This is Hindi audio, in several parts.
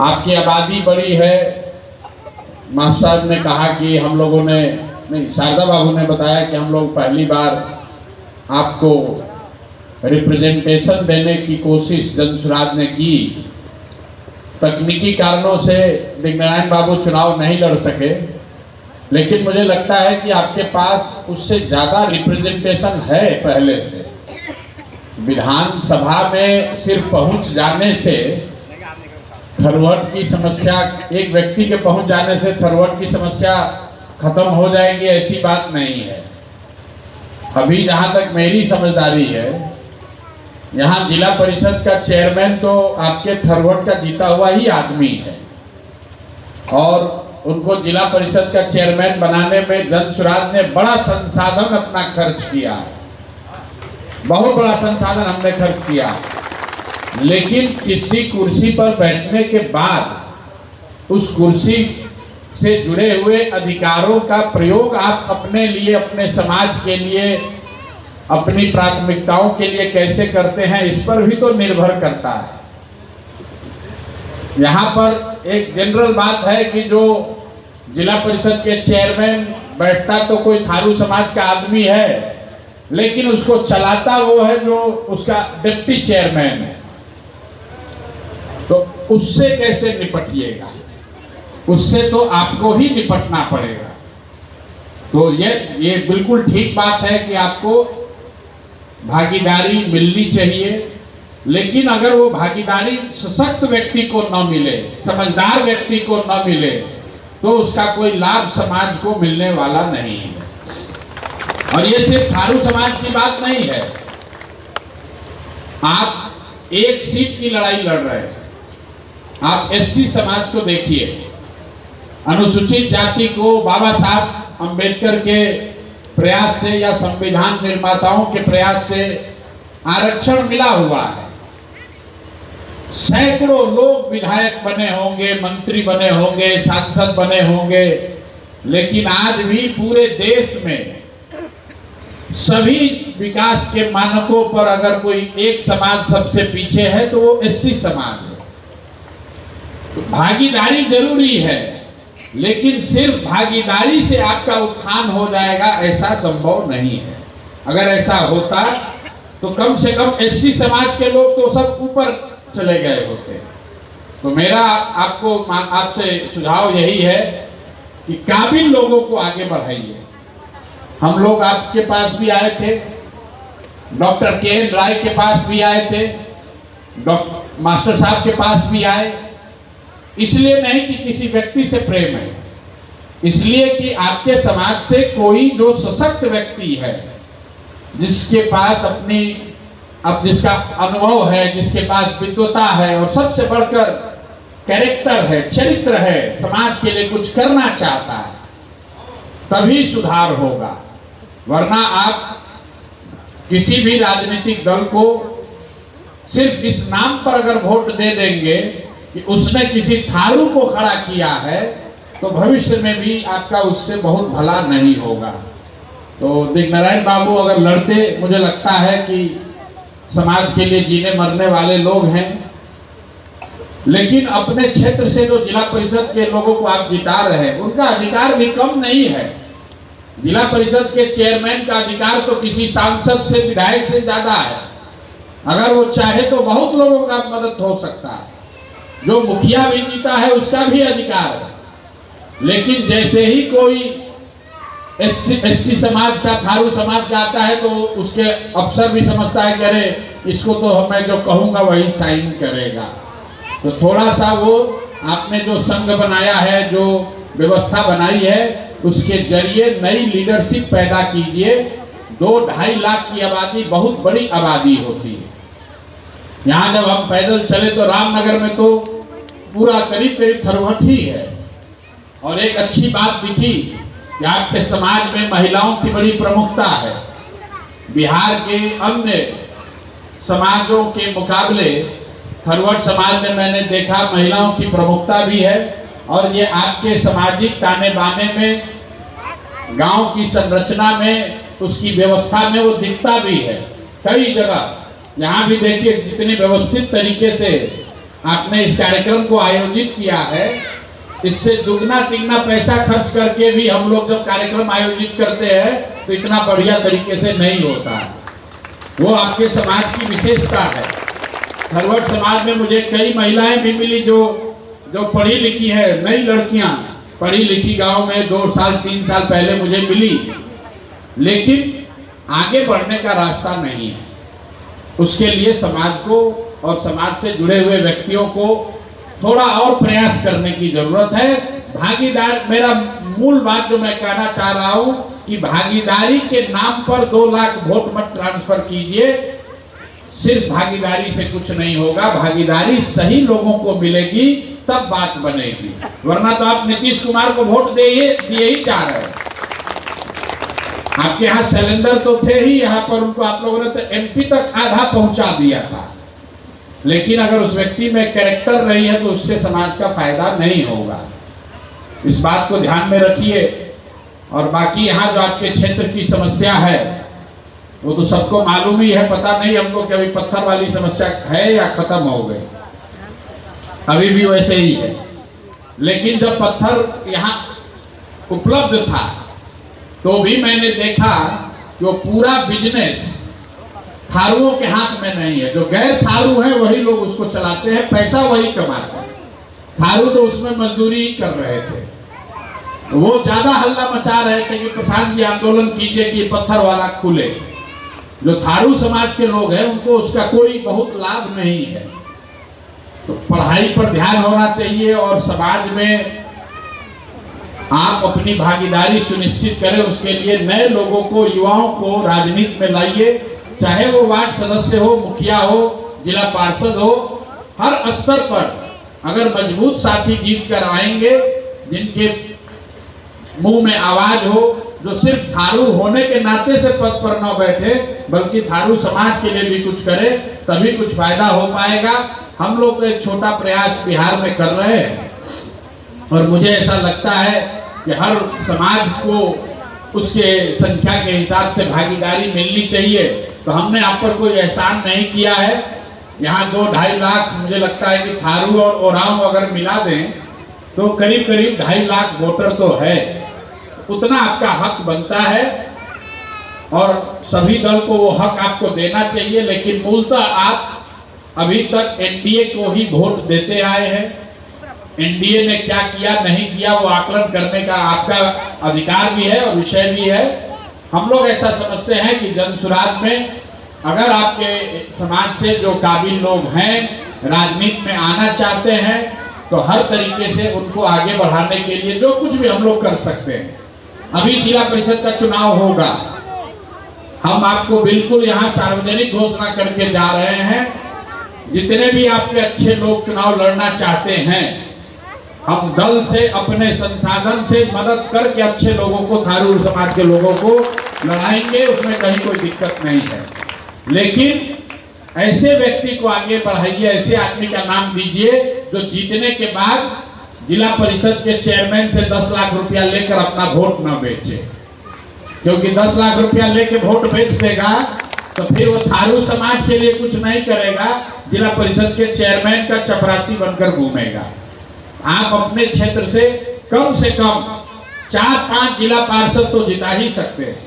आपकी आबादी बड़ी है। मास्टर साहब ने कहा कि हम लोगों ने नहीं, शारदा बाबू ने बताया कि हम लोग पहली बार आपको रिप्रेजेंटेशन देने की कोशिश जनसुराज ने की। तकनीकी कारणों से दिग्नारायण बाबू चुनाव नहीं लड़ सके, लेकिन मुझे लगता है कि आपके पास उससे ज़्यादा रिप्रेजेंटेशन है पहले से। विधानसभा में सिर्फ पहुंच जाने से थरवट की समस्या, एक व्यक्ति के पहुंच जाने से थरवट की समस्या खत्म हो जाएगी, ऐसी बात नहीं है। अभी जहां तक मेरी समझदारी है, यहाँ जिला परिषद का चेयरमैन तो आपके थरवट का जीता हुआ ही आदमी है, और उनको जिला परिषद का चेयरमैन बनाने में जनसुराज ने बड़ा संसाधन अपना खर्च किया, बहुत बड़ा संसाधन हमने खर्च किया। लेकिन किसी कुर्सी पर बैठने के बाद उस कुर्सी से जुड़े हुए अधिकारों का प्रयोग आप अपने लिए, अपने समाज के लिए, अपनी प्राथमिकताओं के लिए कैसे करते हैं, इस पर भी तो निर्भर करता है। यहाँ पर एक जनरल बात है कि जो जिला परिषद के चेयरमैन बैठता तो कोई थारू समाज का आदमी है, लेकिन उसको चलाता वो है जो उसका डिप्टी चेयरमैन है। तो उससे कैसे निपटिएगा? उससे तो आपको ही निपटना पड़ेगा। तो ये बिल्कुल ठीक बात है कि आपको भागीदारी मिलनी चाहिए, लेकिन अगर वो भागीदारी सशक्त व्यक्ति को न मिले, समझदार व्यक्ति को न मिले, तो उसका कोई लाभ समाज को मिलने वाला नहीं है। और ये सिर्फ थारू समाज की बात नहीं है। आप एक सीट की लड़ाई लड़ रहे हैं। आप एससी समाज को देखिए, अनुसूचित जाति को बाबा साहब अंबेडकर के प्रयास से या संविधान निर्माताओं के प्रयास से आरक्षण मिला हुआ है। सैकड़ों लोग विधायक बने होंगे, मंत्री बने होंगे, सांसद बने होंगे, लेकिन आज भी पूरे देश में सभी विकास के मानकों पर अगर कोई एक समाज सबसे पीछे है तो वो एससी समाज है। तो भागीदारी जरूरी है, लेकिन सिर्फ भागीदारी से आपका उत्थान हो जाएगा ऐसा संभव नहीं है। अगर ऐसा होता तो कम से कम एससी समाज के लोग तो सब ऊपर चले गए होते। तो मेरा आपसे सुझाव यही है कि काबिल लोगों को आगे बढ़ाइए। हम लोग आपके पास भी आए थे, डॉक्टर के राय के पास भी आए थे, डॉक्टर मास्टर साहब के पास भी आए, इसलिए नहीं कि किसी व्यक्ति से प्रेम है, इसलिए कि आपके समाज से कोई जो सशक्त व्यक्ति है, जिसके पास अब जिसका अनुभव है, जिसके पास विद्वता है, और सबसे बढ़कर कैरेक्टर है, चरित्र है, समाज के लिए कुछ करना चाहता है, तभी सुधार होगा। वरना आप किसी भी राजनीतिक दल को सिर्फ इस नाम पर अगर वोट दे देंगे कि उसने किसी थारू को खड़ा किया है, तो भविष्य में भी आपका उससे बहुत भला नहीं होगा। तो दिग्नारायण बाबू अगर लड़ते, मुझे लगता है कि समाज के लिए जीने मरने वाले लोग हैं, लेकिन अपने क्षेत्र से जो जिला परिषद के लोगों को आप जिता रहे हैं, उनका अधिकार भी कम नहीं है। जिला परिषद के चेयरमैन का अधिकार तो किसी सांसद से, विधायक से ज्यादा है। अगर वो चाहे तो बहुत लोगों का मदद हो सकता है। जो मुखिया भी जीता है उसका भी अधिकार है, लेकिन जैसे ही कोई एसटी समाज का, थारू समाज का आता है, तो उसके अफसर भी समझता है कि अरे इसको तो मैं जो कहूँगा वही साइन करेगा। तो थोड़ा सा वो आपने जो संघ बनाया है, जो व्यवस्था बनाई है, उसके जरिए नई लीडरशिप पैदा कीजिए। 2-2.5 लाख की आबादी बहुत बड़ी आबादी होती है। यहाँ जब हम पैदल चले तो रामनगर में तो पूरा करीब थरवट ही है। और एक अच्छी बात दिखी कि आपके समाज में महिलाओं की बड़ी प्रमुखता है। बिहार के अन्य समाजों के मुकाबले थरवट समाज में मैंने देखा महिलाओं की प्रमुखता भी है, और ये आपके सामाजिक ताने बाने में, गांव की संरचना में, उसकी व्यवस्था में वो दिखता भी है। कई जगह यहाँ भी देखिए जितनी व्यवस्थित तरीके से आपने इस कार्यक्रम को आयोजित किया है। इससे दुगना तिगना पैसा खर्च करके भी हम लोग जब कार्यक्रम आयोजित करते हैं तो इतना बढ़िया तरीके से नहीं होता। वो आपके समाज की विशेषता है। खरवट समाज में मुझे कई महिलाएं भी मिली जो पढ़ी लिखी है, नई लड़कियां पढ़ी लिखी गांव में 2 साल 3 साल पहले मुझे मिली, लेकिन आगे बढ़ने का रास्ता नहीं है। उसके लिए समाज को और समाज से जुड़े हुए व्यक्तियों को थोड़ा और प्रयास करने की जरूरत है। भागीदार, मेरा मूल बात जो मैं कहना चाह रहा हूं कि भागीदारी के नाम पर 2 लाख वोट मत ट्रांसफर कीजिए। सिर्फ भागीदारी से कुछ नहीं होगा, भागीदारी सही लोगों को मिलेगी तब बात बनेगी, वरना तो आप नीतीश कुमार को वोट दिए ही जा रहे हैं। आपके यहाँ सिलेंडर तो थे ही, यहाँ पर उनको आप लोगों ने तो एमपी तक आधा पहुंचा दिया था, लेकिन अगर उस व्यक्ति में कैरेक्टर रही है तो उससे समाज का फायदा नहीं होगा। इस बात को ध्यान में रखिए। और बाकी यहाँ जो आपके क्षेत्र की समस्या है वो तो सबको मालूम ही है। पता नहीं हमको कि अभी पत्थर वाली समस्या है या खत्म हो गई, अभी भी वैसे ही है। लेकिन जब पत्थर यहाँ उपलब्ध था तो भी मैंने देखा कि वो पूरा बिजनेस थारुओं के हाथ में नहीं है। जो गैर थारू है वही लोग उसको चलाते हैं, पैसा वही कमाते हैं। थारू तो उसमें मजदूरी ही कर रहे थे। वो ज्यादा हल्ला मचा रहे थे कि प्रशांत जी आंदोलन कीजिए कि पत्थर वाला खुले। जो थारू समाज के लोग हैं उनको उसका कोई बहुत लाभ नहीं है। तो पढ़ाई पर ध्यान होना चाहिए और समाज में आप अपनी भागीदारी सुनिश्चित करें। उसके लिए नए लोगों को, युवाओं को राजनीति में लाइए, चाहे वो वार्ड सदस्य हो, मुखिया हो, जिला पार्षद हो। हर स्तर पर अगर मजबूत साथी जीत कर आएंगे जिनके मुंह में आवाज हो, जो सिर्फ थारू होने के नाते से पद पर न बैठे बल्कि थारू समाज के लिए भी कुछ करे, तभी कुछ फायदा हो पाएगा। हम लोग तो एक छोटा प्रयास बिहार में कर रहे हैं और मुझे ऐसा लगता है कि हर समाज को उसके संख्या के हिसाब से भागीदारी मिलनी चाहिए। तो हमने आप पर कोई एहसान नहीं किया है। यहाँ 2-2.5 लाख मुझे लगता है कि थारू और ओरांव अगर मिला दें तो करीब 2.5 लाख वोटर तो है। उतना आपका हक बनता है और सभी दल को वो हक आपको देना चाहिए। लेकिन मूलतः आप अभी तक एनडीए को ही वोट देते आए हैं। एनडीए ने क्या किया नहीं किया वो आकलन करने का आपका अधिकार भी है और विषय भी है। हम लोग ऐसा समझते हैं कि जनसुराज में अगर आपके समाज से जो काबिल लोग हैं, राजनीति में आना चाहते हैं, तो हर तरीके से उनको आगे बढ़ाने के लिए जो कुछ भी हम लोग कर सकते हैं। अभी जिला परिषद का चुनाव होगा, हम आपको बिल्कुल यहाँ सार्वजनिक घोषणा करके जा रहे हैं। जितने भी आपके अच्छे लोग चुनाव लड़ना चाहते हैं, हम दल से अपने संसाधन से मदद करके अच्छे लोगों को, थारू समाज के लोगों को लड़ाएंगे, उसमें कहीं कोई दिक्कत नहीं है। लेकिन ऐसे व्यक्ति को आगे बढ़ाइए, ऐसे आदमी का नाम दीजिए जो जीतने के बाद जिला परिषद के चेयरमैन से 10 लाख रुपया लेकर अपना वोट न बेचे। क्योंकि 10 लाख रुपया लेकर वोट बेच देगा तो फिर वो थारू समाज के लिए कुछ नहीं करेगा, जिला परिषद के चेयरमैन का चपरासी बनकर घूमेगा। आप अपने क्षेत्र से कम 4-5 जिला पार्षद तो जिता ही सकते हैं।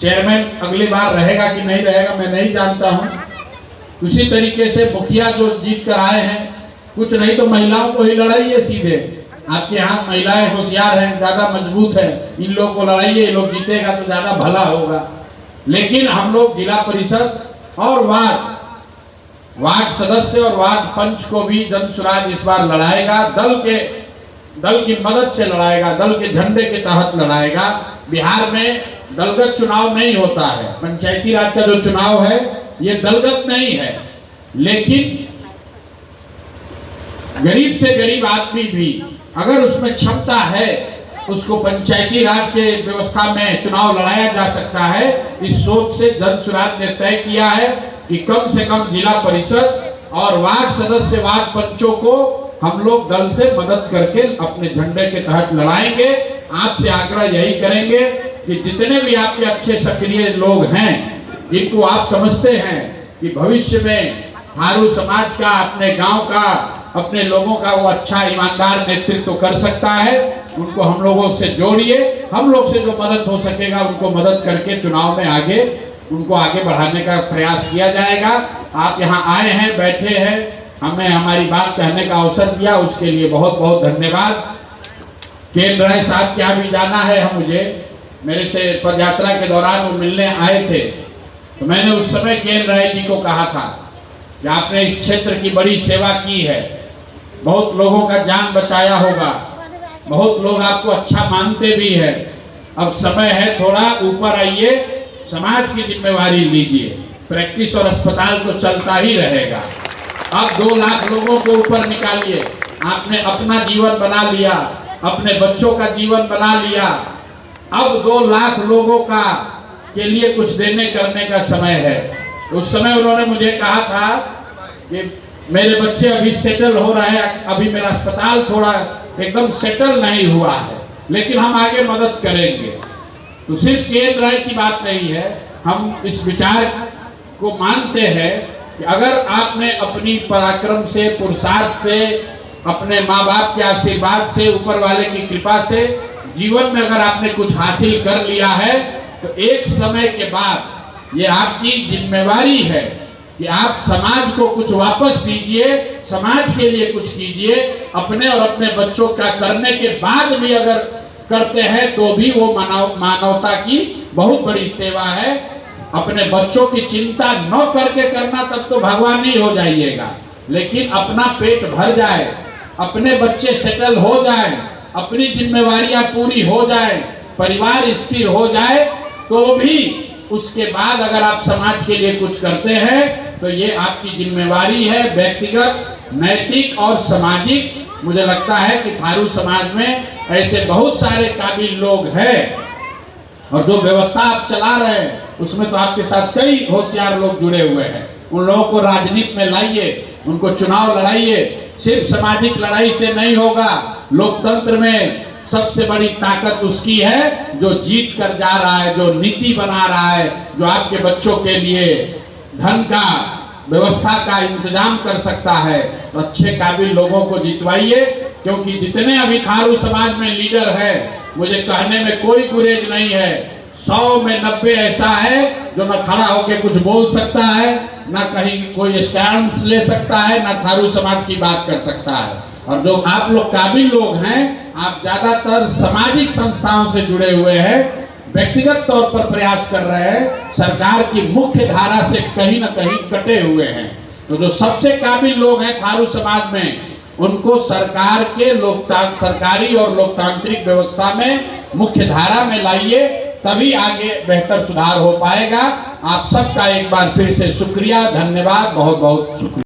चेयरमैन अगली बार रहेगा कि नहीं रहेगा मैं नहीं जानता हूं। उसी तरीके से मुखिया जो जीत कर आए हैं, कुछ नहीं तो महिलाओं को ही लड़ाइए सीधे। आपके यहाँ महिलाएं होशियार हैं, ज्यादा मजबूत हैं, इन लोगों को लड़ाइए, ये लोग जीतेगा तो ज्यादा भला होगा। लेकिन हम लोग जिला परिषद और वार्ड सदस्य और वार्ड पंच को भी जनसुराज इस बार लड़ाएगा। दल की मदद से लड़ाएगा, दल के झंडे के तहत लड़ाएगा। बिहार में दलगत चुनाव नहीं होता है। पंचायती राज का जो चुनाव है ये दलगत नहीं है, लेकिन गरीब से गरीब आदमी भी अगर उसमें क्षमता है उसको पंचायती राज के व्यवस्था में चुनाव लड़ाया जा सकता है। इस सोच से जनसुराज ने तय किया है कि कम से कम जिला परिषद और वार्ड सदस्य, वार्ड पंचों को हम लोग दल से मदद करके अपने झंडे के तहत लड़ाएंगे। आपसे आग्रह यही करेंगे कि जितने भी आपके अच्छे सक्रिय लोग हैं, जिनको आप समझते हैं कि भविष्य में थारू समाज का, अपने गांव का अपने लोगों का वो अच्छा ईमानदार नेतृत्व कर सकता है, उनको हम लोगों से जोड़िए। हम लोग से जो मदद हो सकेगा उनको मदद करके चुनाव में उनको आगे बढ़ाने का प्रयास किया जाएगा। आप यहाँ आए हैं, बैठे हैं, हमें हमारी बात कहने का अवसर दिया, उसके लिए बहुत बहुत धन्यवाद। के राय साहब क्या भी जाना है मुझे, मेरे से पदयात्रा के दौरान वो मिलने आए थे, तो मैंने उस समय के राय जी को कहा था कि आपने इस क्षेत्र की बड़ी सेवा की है, बहुत लोगों का जान बचाया होगा, बहुत लोग आपको अच्छा मानते भी है। अब समय है थोड़ा ऊपर आइए, समाज की जिम्मेवारी लीजिए। प्रैक्टिस और अस्पताल तो चलता ही रहेगा। अब 2 लाख लोगों को ऊपर निकालिए। आपने अपना जीवन बना लिया, अपने बच्चों का जीवन बना लिया, अब 2 लाख लोगों का के लिए कुछ देने करने का समय है। उस समय उन्होंने मुझे कहा था कि मेरे बच्चे अभी सेटल हो रहे हैं, अभी मेरा अस्पताल थोड़ा एकदम सेटल नहीं हुआ है, लेकिन हम आगे मदद करेंगे। तो सिर्फ के राय की बात नहीं है, हम इस विचार को मानते हैं कि अगर आपने अपनी पराक्रम से, पुरुषार्थ से, अपने माँ बाप के आशीर्वाद से, ऊपर वाले की कृपा से जीवन में अगर आपने कुछ हासिल कर लिया है, तो एक समय के बाद ये आपकी जिम्मेवारी है कि आप समाज को कुछ वापस दीजिए, समाज के लिए कुछ कीजिए। अपने और अपने बच्चों का करने के बाद भी अगर करते हैं तो भी वो मानवता की बहुत बड़ी सेवा है। अपने बच्चों की चिंता न करके करना, तब तो भगवान ही हो जाइएगा, लेकिन अपना पेट भर जाए, अपने बच्चे सेटल हो जाए, अपनी जिम्मेवारियां पूरी हो जाए, परिवार स्थिर हो जाए, तो भी उसके बाद अगर आप समाज के लिए कुछ करते हैं तो ये आपकी जिम्मेवारी है, व्यक्तिगत, नैतिक और सामाजिक। मुझे लगता है कि थारू समाज में ऐसे बहुत सारे काबिल लोग हैं, और जो व्यवस्था आप चला रहे हैं उसमें तो आपके साथ कई होशियार लोग जुड़े हुए हैं। उन लोगों को राजनीति में लाइए, उनको चुनाव लड़ाइए। सिर्फ सामाजिक लड़ाई से नहीं होगा। लोकतंत्र में सबसे बड़ी ताकत उसकी है जो जीत कर जा रहा है, जो नीति बना रहा है, जो आपके बच्चों के लिए धन का, व्यवस्था का इंतजाम कर सकता है। तो अच्छे काबिल लोगों को जितवाइए, क्योंकि जितने अभी थारू समाज में लीडर है, मुझे कहने में कोई गुरेज नहीं है, 100 में 90 ऐसा है जो न खड़ा होकर कुछ बोल सकता है, न कहीं कोई स्टैंड ले सकता है, न थारू समाज की बात कर सकता है। और जो आप लोग काबिल लोग हैं, आप ज्यादातर सामाजिक संस्थाओं से जुड़े हुए हैं, व्यक्तिगत तौर पर प्रयास कर रहे हैं, सरकार की मुख्य धारा से कहीं न कहीं कटे हुए हैं। तो जो सबसे काबिल लोग हैं थारू समाज में, उनको सरकार के सरकारी और लोकतांत्रिक व्यवस्था में मुख्य धारा में लाइए, तभी आगे बेहतर सुधार हो पाएगा। आप सबका एक बार फिर से शुक्रिया, धन्यवाद, बहुत बहुत शुक्रिया।